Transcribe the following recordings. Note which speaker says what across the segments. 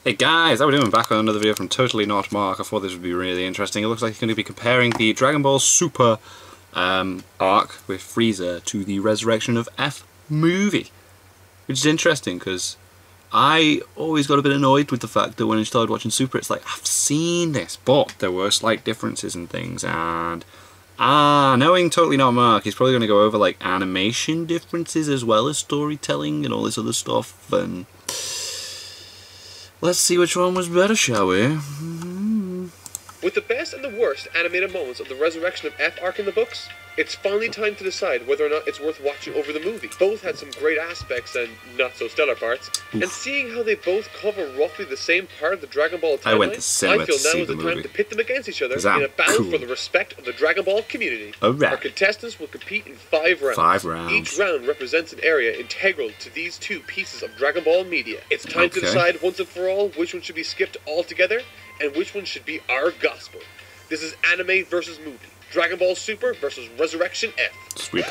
Speaker 1: Hey guys, how are we doing? Back on another video from Totally Not Mark. I thought this would be really interesting. It looks like he's going to be comparing the Dragon Ball Super arc with Frieza to the Resurrection of F movie. Which is interesting because I always got a bit annoyed with the fact that when I started watching Super, it's like, I've seen this, but there were slight differences and things, and knowing Totally Not Mark, he's probably going to go over like animation differences as well as storytelling and all this other stuff, and let's see which one was better, shall we?
Speaker 2: With the best and the worst animated moments of the Resurrection of F arc in the books, it's finally time to decide whether or not it's worth watching over the movie. Both had some great aspects and not so stellar parts, and seeing how they both cover roughly the same part of the Dragon Ball timeline,
Speaker 1: I went to cinema
Speaker 2: I feel
Speaker 1: to
Speaker 2: now
Speaker 1: see
Speaker 2: is
Speaker 1: the
Speaker 2: the time
Speaker 1: movie.
Speaker 2: to pit them against each other in a battle for the respect of the Dragon Ball community.
Speaker 1: Alright.
Speaker 2: Our contestants will compete in 5 rounds.
Speaker 1: 5 rounds.
Speaker 2: Each round represents an area integral to these 2 pieces of Dragon Ball media. It's time to decide once and for all which one should be skipped altogether and which one should be our gospel. This is anime versus movie. Dragon Ball Super versus Resurrection F.
Speaker 1: Sweet.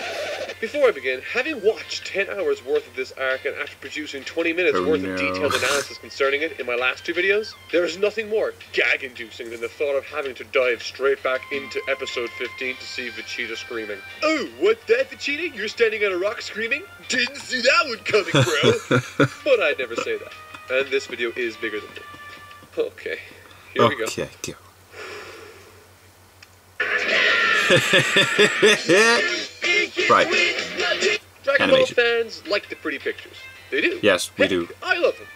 Speaker 2: Before I begin, having watched 10 hours worth of this arc and after producing 20 minutes worth of detailed analysis concerning it in my last 2 videos, there is nothing more gag-inducing than the thought of having to dive straight back into episode 15 to see Vegeta screaming. Oh, what's that, Vegeta? You're standing on a rock screaming? Didn't see that one coming, bro! But I'd never say that. And this video is bigger than me. Okay, here we go.
Speaker 1: Okay, go. Right.
Speaker 2: Dragon Ball fans like the pretty pictures. They do.
Speaker 1: Yes, we do.
Speaker 2: I love them.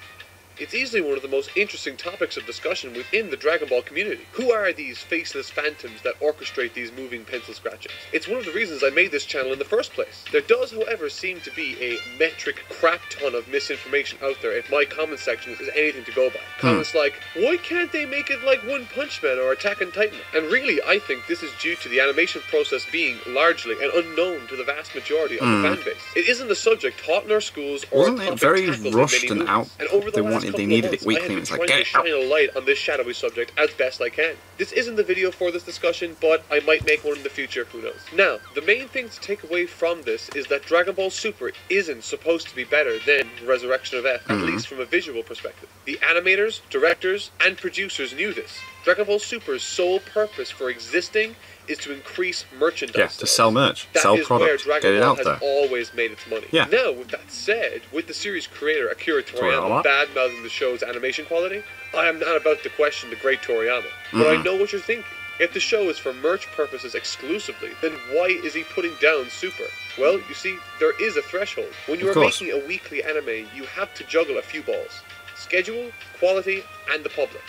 Speaker 2: It's easily one of the most interesting topics of discussion within the Dragon Ball community. Who are these faceless phantoms that orchestrate these moving pencil scratchings? It's one of the reasons I made this channel in the first place. There does, however, seem to be a metric crap ton of misinformation out there if my comment section is anything to go by. Comments like, why can't they make it like One Punch Man or Attack on Titan? And really, I think this is due to the animation process being largely and unknown to the vast majority of the fan base. It isn't a subject taught in our schools or
Speaker 1: wasn't it very rushed and out?
Speaker 2: And over the last
Speaker 1: they needed it weekly.
Speaker 2: I
Speaker 1: It's
Speaker 2: have
Speaker 1: like,
Speaker 2: been
Speaker 1: get
Speaker 2: trying
Speaker 1: it
Speaker 2: to shine a light on this shadowy subject as best I can. This isn't the video for this discussion, but I might make one in the future, who knows. Now, the main thing to take away from this is that Dragon Ball Super isn't supposed to be better than Resurrection of F, at least from a visual perspective. The animators, directors, and producers knew this. Dragon Ball Super's sole purpose for existing is to increase merchandise sales.
Speaker 1: to sell merch,
Speaker 2: That
Speaker 1: sell
Speaker 2: is
Speaker 1: product,
Speaker 2: where Dragon
Speaker 1: get it
Speaker 2: Ball
Speaker 1: out
Speaker 2: has
Speaker 1: there.
Speaker 2: always made its money.
Speaker 1: Yeah.
Speaker 2: Now, with that said, with the series creator Akira Toriyama bad-mouthing the show's animation quality, I am not about to question the great Toriyama. But I know what you're thinking. If the show is for merch purposes exclusively, then why is he putting down Super? Well, you see, there is a threshold. When you are making a weekly anime, you have to juggle a few balls. Schedule, quality, and the public.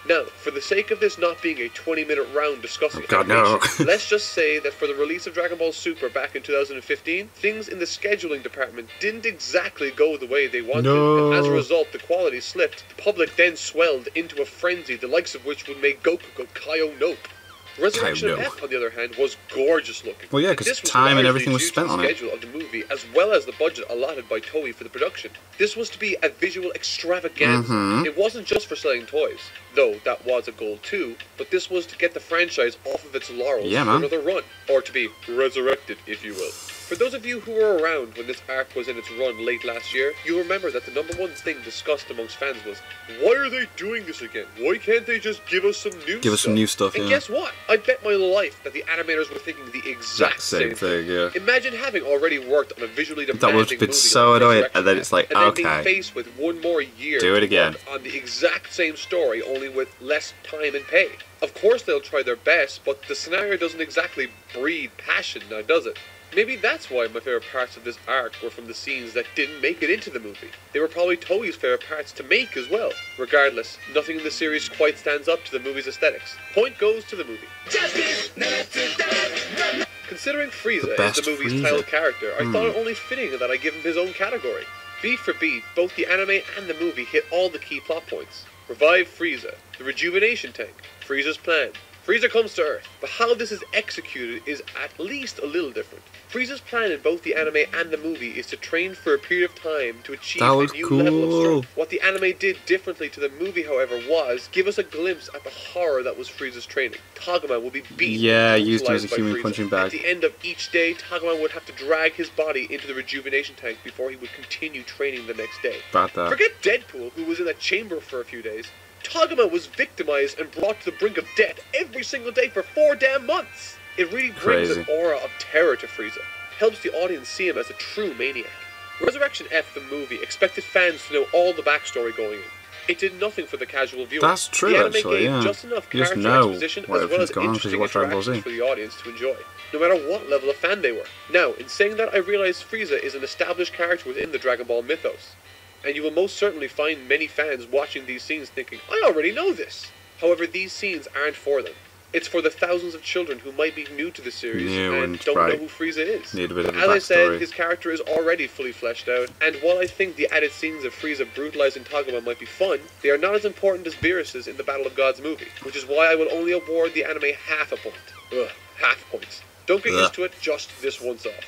Speaker 2: Now, for the sake of this not being a 20-minute round discussing animation, let's just say that for the release of Dragon Ball Super back in 2015, things in the scheduling department didn't exactly go the way they wanted, and as a result, the quality slipped. The public then swelled into a frenzy, the likes of which would make Goku go Kaio Nope. Resurrection of F, on the other hand, was gorgeous looking.
Speaker 1: Well, yeah, because time and everything was spent on it.
Speaker 2: Schedule of the movie, as well as the budget allotted by Toei for the production. This was to be a visual extravaganza. It wasn't just for selling toys, though that was a goal too, but this was to get the franchise off of its laurels for another run, or to be resurrected, if you will. For those of you who were around when this arc was in its run late last year, you'll remember that the #1 thing discussed amongst fans was, why are they doing this again? Why can't they just give us some new stuff?
Speaker 1: Give us some new stuff,
Speaker 2: And guess what? I bet my life that the animators were thinking the exact same thing.
Speaker 1: Yeah.
Speaker 2: Imagine having already worked on a visually demanding
Speaker 1: That would have been
Speaker 2: movie
Speaker 1: so
Speaker 2: like
Speaker 1: annoying,
Speaker 2: Resurrection
Speaker 1: and then it's like,
Speaker 2: and then being faced with one more year
Speaker 1: do it
Speaker 2: to
Speaker 1: again
Speaker 2: work on the exact same story, only with less time and pay. Of course they'll try their best, but the scenario doesn't exactly breed passion, now does it? Maybe that's why my favorite parts of this arc were from the scenes that didn't make it into the movie. They were probably Toei's favorite parts to make as well. Regardless, nothing in the series quite stands up to the movie's aesthetics. Point goes to the movie. Considering Frieza is the movie's title character, I thought it only fitting that I give him his own category. Beat for beat, both the anime and the movie hit all the key plot points. Revive Frieza, the rejuvenation tank, Frieza's plan, Frieza comes to Earth, but how this is executed is at least a little different. Frieza's plan in both the anime and the movie is to train for a period of time to achieve a new level of strength. What the anime did differently to the movie, however, was give us a glimpse at the horror that was Frieza's training. Tagoma would be beaten and
Speaker 1: used him as a human punching bag.
Speaker 2: At the end of each day, Tagoma would have to drag his body into the rejuvenation tank before he would continue training the next day. Forget Deadpool, who was in a chamber for a few days. Tagoma was victimized and brought to the brink of death every single day for 4 damn months. It really brings an aura of terror to Frieza. Helps the audience see him as a true maniac. Resurrection F, the movie, expected fans to know all the backstory going in. It did nothing for the casual viewer.
Speaker 1: That's true,
Speaker 2: the anime
Speaker 1: actually,
Speaker 2: gave
Speaker 1: yeah.
Speaker 2: just enough
Speaker 1: You just
Speaker 2: character
Speaker 1: know
Speaker 2: exposition as well as interesting interactions for the audience to enjoy, no matter what level of fan they were. Now, in saying that, I realize Frieza is an established character within the Dragon Ball mythos, and you will most certainly find many fans watching these scenes thinking, I already know this! However, these scenes aren't for them. It's for the thousands of children who might be new to the series and don't know who Frieza is. As I said, his character is already fully fleshed out, and while I think the added scenes of Frieza brutalizing Tagoma might be fun, they are not as important as Beerus's in the Battle of Gods movie, which is why I will only award the anime half a point. Ugh, half points. Don't get used to it, just this once off.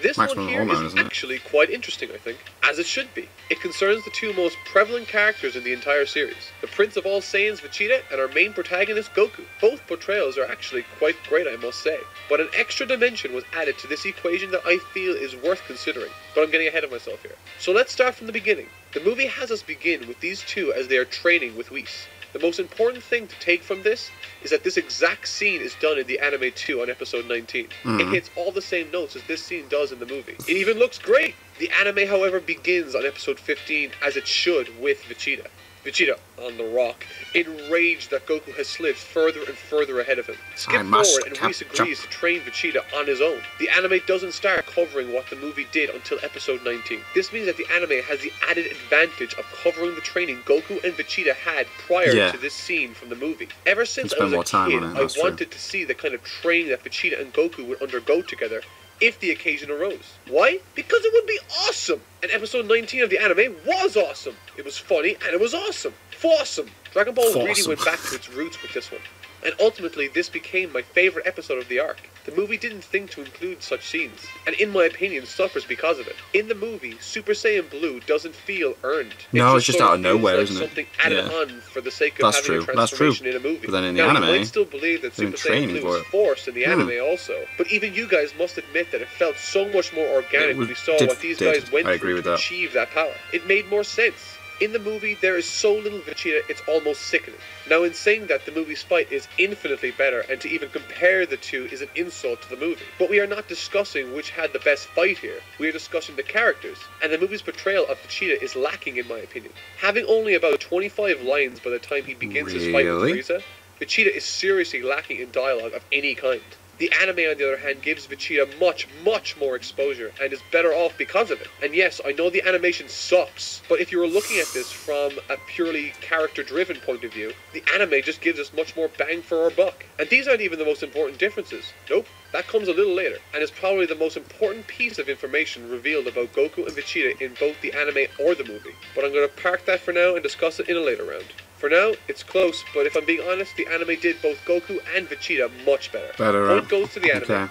Speaker 2: This one here is actually quite interesting, I think, as it should be. It concerns the two most prevalent characters in the entire series, the Prince of All Saiyans Vegeta and our main protagonist Goku. Both portrayals are actually quite great, I must say, but an extra dimension was added to this equation that I feel is worth considering, but I'm getting ahead of myself here. So let's start from the beginning. The movie has us begin with these two as they are training with Whis. The most important thing to take from this is that this exact scene is done in the anime too on episode 19. It hits all the same notes as this scene does in the movie. It even looks great! The anime, however, begins on episode 15 as it should with Vegeta. Vegeta, on the rock, enraged that Goku has slid further and further ahead of him. Skip forward and Whis agrees to train Vegeta on his own. The anime doesn't start covering what the movie did until episode 19. This means that the anime has the added advantage of covering the training Goku and Vegeta had prior to this scene from the movie. Ever since I was a kid, I wanted to see the kind of training that Vegeta and Goku would undergo together if the occasion arose. Why? Because it would be awesome! And episode 19 of the anime was awesome! It was funny and it was awesome! Fawesome! Dragon Ball really went back to its roots with this one. And ultimately, this became my favourite episode of the arc. The movie didn't think to include such scenes, and in my opinion suffers because of it. In the movie, Super Saiyan Blue doesn't feel earned.
Speaker 1: No, it's just out of nowhere, isn't it?
Speaker 2: Something added on for the sake of having a transformation in a movie.
Speaker 1: But then in the anime,
Speaker 2: you might still believe that Super Saiyan Blue was forced in the anime also, but even you guys must admit that it felt so much more organic when we saw what these guys went through to achieve that power. It made more sense. In the movie, there is so little Vegeta, it's almost sickening. Now, in saying that, the movie's fight is infinitely better, and to even compare the two is an insult to the movie. But we are not discussing which had the best fight here. We are discussing the characters, and the movie's portrayal of Vegeta is lacking in my opinion. Having only about 25 lines by the time he begins his fight with Frieza, Vegeta is seriously lacking in dialogue of any kind. The anime, on the other hand, gives Vegeta much, much more exposure and is better off because of it. And yes, I know the animation sucks, but if you were looking at this from a purely character-driven point of view, the anime just gives us much more bang for our buck. And these aren't even the most important differences. Nope, that comes a little later, and is probably the most important piece of information revealed about Goku and Vegeta in both the anime or the movie. But I'm going to park that for now and discuss it in a later round. For now, it's close, but if I'm being honest, the anime did both Goku and Vegeta much better. Point goes to the anime.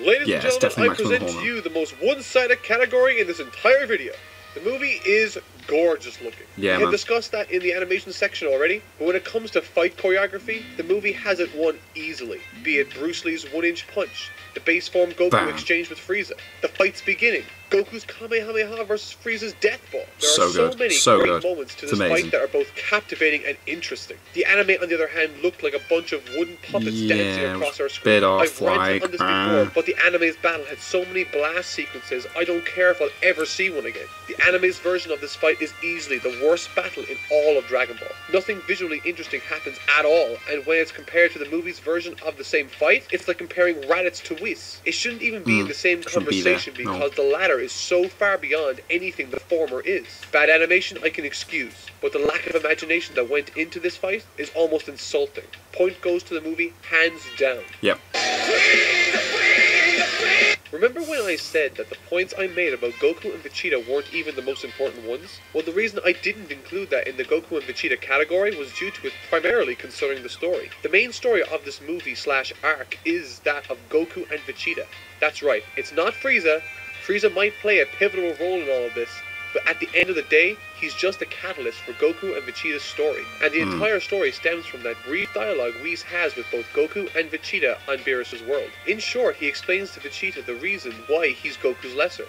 Speaker 2: Ladies and gentlemen, I present to you the most one-sided category in this entire video. The movie is gorgeous looking. We have discussed that in the animation section already, but when it comes to fight choreography, the movie has it won easily. Be it Bruce Lee's one-inch punch, the base form Goku exchange with Frieza, the fight's beginning, Goku's Kamehameha versus Frieza's Death Ball. There are so many great moments to this fight that are both captivating and interesting. The anime, on the other hand, looked like a bunch of wooden puppets dancing across our screen. I've ranted on this before, but the anime's battle had so many blast sequences, I don't care if I'll ever see one again. The anime's version of this fight is easily the worst battle in all of Dragon Ball. Nothing visually interesting happens at all, and when it's compared to the movie's version of the same fight, it's like comparing Raditz to Whis. It shouldn't even be in the same conversation because the latter is so far beyond anything the former is. Bad animation I can excuse, but the lack of imagination that went into this fight is almost insulting. Point goes to the movie, hands down.
Speaker 1: Yep.
Speaker 2: Remember when I said that the points I made about Goku and Vegeta weren't even the most important ones? Well, the reason I didn't include that in the Goku and Vegeta category was due to it primarily concerning the story. The main story of this movie/arc is that of Goku and Vegeta. That's right, it's not Frieza. Frieza might play a pivotal role in all of this, but at the end of the day, he's just a catalyst for Goku and Vegeta's story. And the entire story stems from that brief dialogue Whis has with both Goku and Vegeta on Beerus' world. In short, he explains to Vegeta the reason why he's Goku's lesser,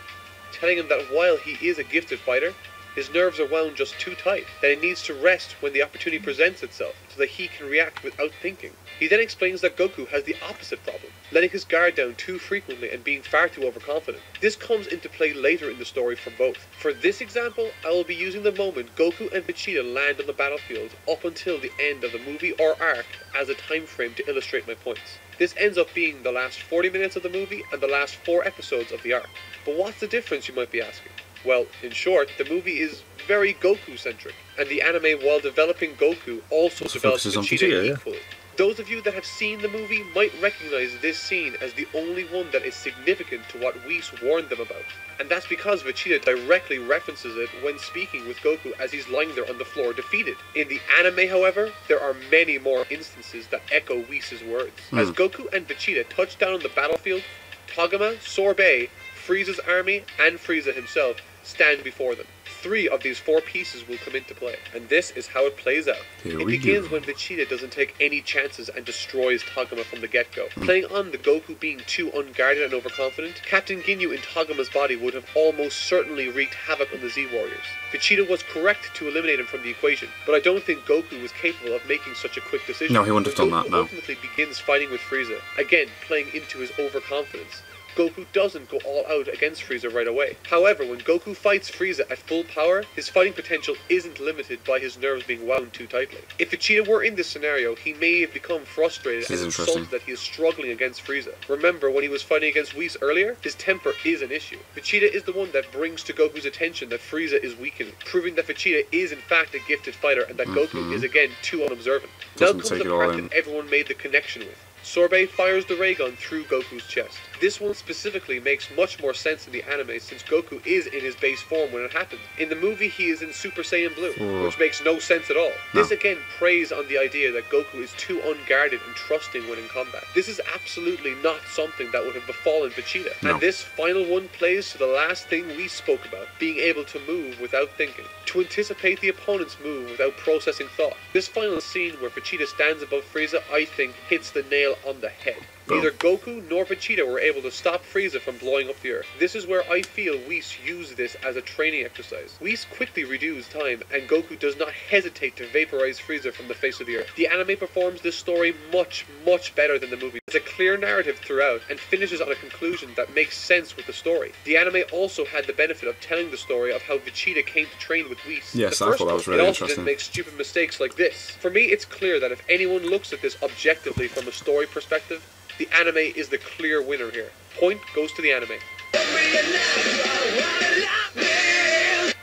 Speaker 2: telling him that while he is a gifted fighter, his nerves are wound just too tight, that he needs to rest when the opportunity presents itself, so that he can react without thinking. He then explains that Goku has the opposite problem, letting his guard down too frequently and being far too overconfident. This comes into play later in the story for both. For this example, I will be using the moment Goku and Vegeta land on the battlefield up until the end of the movie or arc as a time frame to illustrate my points. This ends up being the last 40 minutes of the movie and the last 4 episodes of the arc. But what's the difference, you might be asking? Well, in short, the movie is very Goku-centric, and the anime, while developing Goku, also develops Vegeta equally. Those of you that have seen the movie might recognize this scene as the only one that is significant to what Whis warned them about. And that's because Vegeta directly references it when speaking with Goku as he's lying there on the floor defeated. In the anime, however, there are many more instances that echo Whis' words. As Goku and Vegeta touch down on the battlefield, Togama, Sorbet, Frieza's army, and Frieza himself stand before them. 3 of these 4 pieces will come into play, and this is how it plays out. It begins when Vegeta doesn't take any chances and destroys Togama from the get-go. Playing on the Goku being too unguarded and overconfident, Captain Ginyu in Togama's body would have almost certainly wreaked havoc on the Z-Warriors. Vegeta was correct to eliminate him from the equation, but I don't think Goku was capable of making such a quick decision.
Speaker 1: No, he wouldn't have done that, no.
Speaker 2: Ultimately begins fighting with Frieza, again playing into his overconfidence. Goku doesn't go all out against Frieza right away. However, when Goku fights Frieza at full power, his fighting potential isn't limited by his nerves being wound too tightly. If Vegeta were in this scenario, he may have become frustrated and insulted that he is struggling against Frieza. Remember, when he was fighting against Whis earlier, his temper is an issue. Vegeta is the one that brings to Goku's attention that Frieza is weakening, proving that Vegeta is in fact a gifted fighter and that Goku is again too unobservant. Now comes the part that everyone made the connection with. Sorbet fires the ray gun through Goku's chest. This one specifically makes much more sense in the anime since Goku is in his base form when it happens. In the movie he is in Super Saiyan Blue, which makes no sense at all. This again preys on the idea that Goku is too unguarded and trusting when in combat. This is absolutely not something that would have befallen Vegeta. And this final one plays to the last thing we spoke about, being able to move without thinking. To anticipate the opponent's move without processing thought. This final scene where Vegeta stands above Frieza, I think, hits the nail on the head. Neither Goku nor Vegeta were able to stop Frieza from blowing up the Earth. This is where I feel Whis used this as a training exercise. Whis quickly reduced time, and Goku does not hesitate to vaporize Frieza from the face of the Earth. The anime performs this story much, much better than the movie. It's a clear narrative throughout, and finishes on a conclusion that makes sense with the story. The anime also had the benefit of telling the story of how Vegeta came to train with Whis.
Speaker 1: Yes, I thought that was really
Speaker 2: interesting. It also
Speaker 1: interesting.
Speaker 2: didn't make stupid mistakes like this. For me, it's clear that if anyone looks at this objectively from a story perspective, the anime is the clear winner here. Point goes to the anime.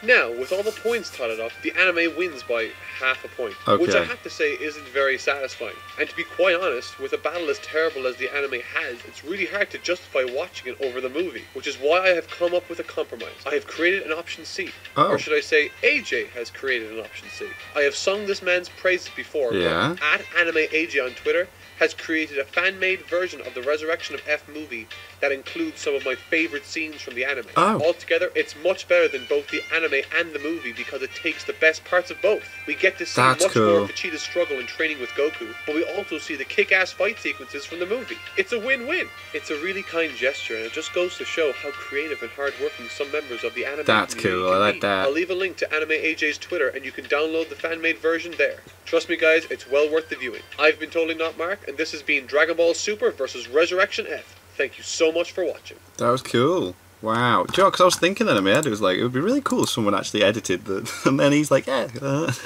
Speaker 2: Now, with all the points totted up, the anime wins by half a point. Which I have to say isn't very satisfying. And to be quite honest, with a battle as terrible as the anime has, it's really hard to justify watching it over the movie. Which is why I have come up with a compromise. I have created an option C. Or should I say, AJ has created an option C. I have sung this man's praises before, but at AnimeAJ on Twitter has created a fan-made version of the Resurrection of F movie that includes some of my favorite scenes from the anime. Altogether, it's much better than both the anime and the movie because it takes the best parts of both. We get to see much more of Vegeta's struggle in training with Goku, but we also see the kick-ass fight sequences from the movie. It's a win-win. It's a really kind gesture, and it just goes to show how creative and hard-working some members of the anime community can
Speaker 1: I like that.
Speaker 2: I'll leave a link to AnimeAJ's Twitter, and you can download the fan-made version there. Trust me guys, it's well worth the viewing. I've been Totally Not Mark, and this has been Dragon Ball Super vs. Resurrection F. Thank you so much for watching.
Speaker 1: That was cool. Wow. Do you know, because I was thinking that in my head, it was like, it would be really cool if someone actually edited that. And then he's like, yeah. There's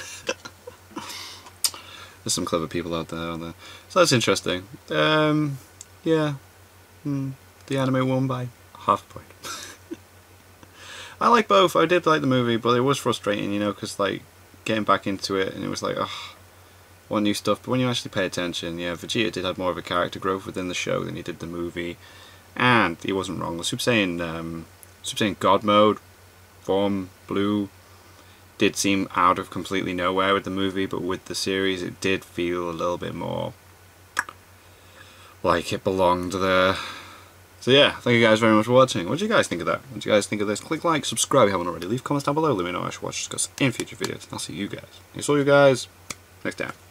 Speaker 1: some clever people out there, aren't there? So that's interesting. Yeah. The anime won by half a point. I like both. I did like the movie, but it was frustrating, you know, because, like, getting back into it, and it was like, oh, want new stuff. But when you actually pay attention, yeah, Vegeta did have more of a character growth within the show than he did the movie. And he wasn't wrong. The Super Saiyan God mode, form, blue, did seem out of completely nowhere with the movie, but with the series it did feel a little bit more like it belonged there. So yeah, thank you guys very much for watching. What do you guys think of that? What do you guys think of this? Click like, subscribe if you haven't already. Leave comments down below, let me know what I should watch, discuss in future videos. And I'll see you guys. Next time.